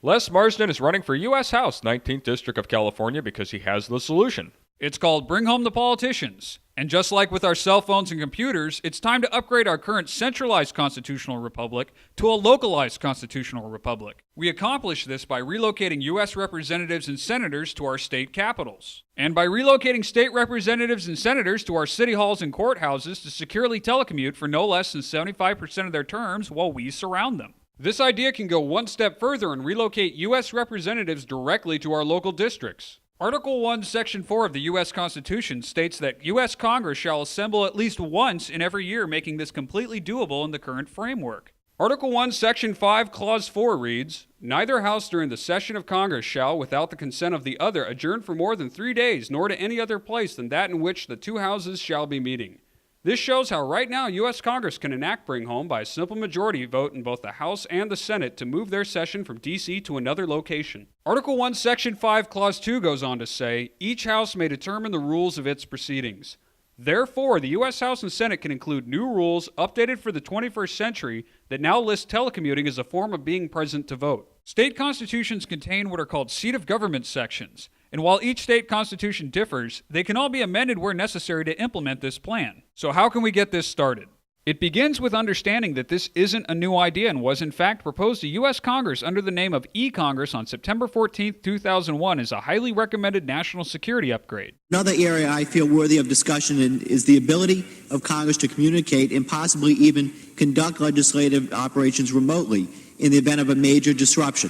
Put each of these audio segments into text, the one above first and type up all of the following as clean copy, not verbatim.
Les Marsden is running for U.S. House, 19th District of California, because he has the solution. It's called Bring Home the Politicians. And just like with our cell phones and computers, it's time to upgrade our current centralized constitutional republic to a localized constitutional republic. We accomplish this by relocating U.S. representatives and senators to our state capitals, and by relocating state representatives and senators to our city halls and courthouses to securely telecommute for no less than 75% of their terms while we surround them. This idea can go one step further and relocate U.S. representatives directly to our local districts. Article 1, Section 4 of the U.S. Constitution states that U.S. Congress shall assemble at least once in every year, making this completely doable in the current framework. Article 1, Section 5, Clause 4 reads, "Neither House during the session of Congress shall, without the consent of the other, adjourn for more than 3 days, nor to any other place than that in which the two houses shall be meeting." This shows how right now U.S. Congress can enact Bring Home by a simple majority vote in both the House and the Senate to move their session from D.C. to another location. Article 1, Section 5, Clause 2 goes on to say, "Each House may determine the rules of its proceedings." Therefore, the U.S. House and Senate can include new rules updated for the 21st century that now list telecommuting as a form of being present to vote. State constitutions contain what are called seat of government sections, and while each state constitution differs, they can all be amended where necessary to implement this plan. So how can we get this started? It begins with understanding that this isn't a new idea and was in fact proposed to U.S. Congress under the name of eCongress on September 14, 2001 as a highly recommended national security upgrade. Another area I feel worthy of discussion is the ability of Congress to communicate and possibly even conduct legislative operations remotely in the event of a major disruption.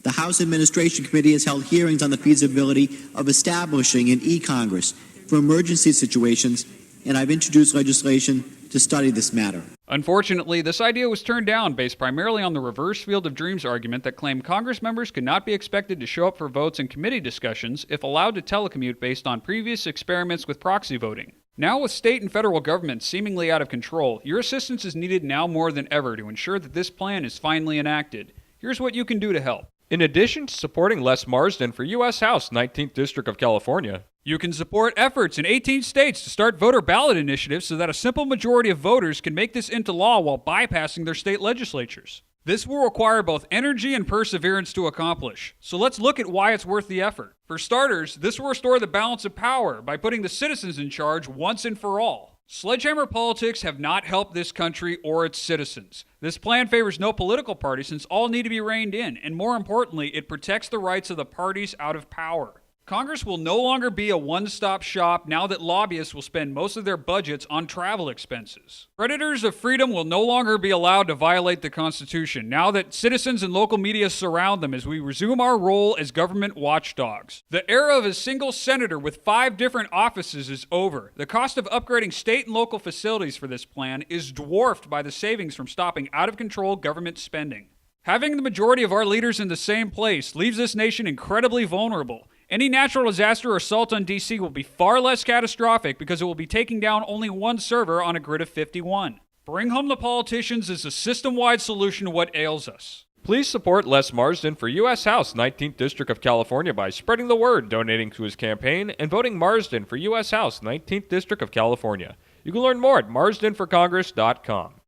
The House Administration Committee has held hearings on the feasibility of establishing an eCongress for emergency situations, and I've introduced legislation to study this matter. Unfortunately, this idea was turned down based primarily on the reverse field of dreams argument that claimed Congress members could not be expected to show up for votes and committee discussions if allowed to telecommute based on previous experiments with proxy voting. Now with state and federal governments seemingly out of control, your assistance is needed now more than ever to ensure that this plan is finally enacted. Here's what you can do to help. In addition to supporting Les Marsden for U.S. House, 19th District of California, you can support efforts in 18 states to start voter ballot initiatives so that a simple majority of voters can make this into law while bypassing their state legislatures. This will require both energy and perseverance to accomplish, so let's look at why it's worth the effort. For starters, this will restore the balance of power by putting the citizens in charge once and for all. Sledgehammer politics have not helped this country or its citizens. This plan favors no political party since all need to be reined in, and more importantly, it protects the rights of the parties out of power. Congress will no longer be a one-stop shop now that lobbyists will spend most of their budgets on travel expenses. Predators of freedom will no longer be allowed to violate the Constitution now that citizens and local media surround them as we resume our role as government watchdogs. The era of a single senator with 5 different offices is over. The cost of upgrading state and local facilities for this plan is dwarfed by the savings from stopping out-of-control government spending. Having the majority of our leaders in the same place leaves this nation incredibly vulnerable. Any natural disaster or assault on D.C. will be far less catastrophic because it will be taking down only one server on a grid of 51. Bring Home the Politicians is a system-wide solution to what ails us. please support Les Marsden for U.S. House, 19th District of California by spreading the word, donating to his campaign, and voting Marsden for U.S. House, 19th District of California. You can learn more at marsdenforcongress.com.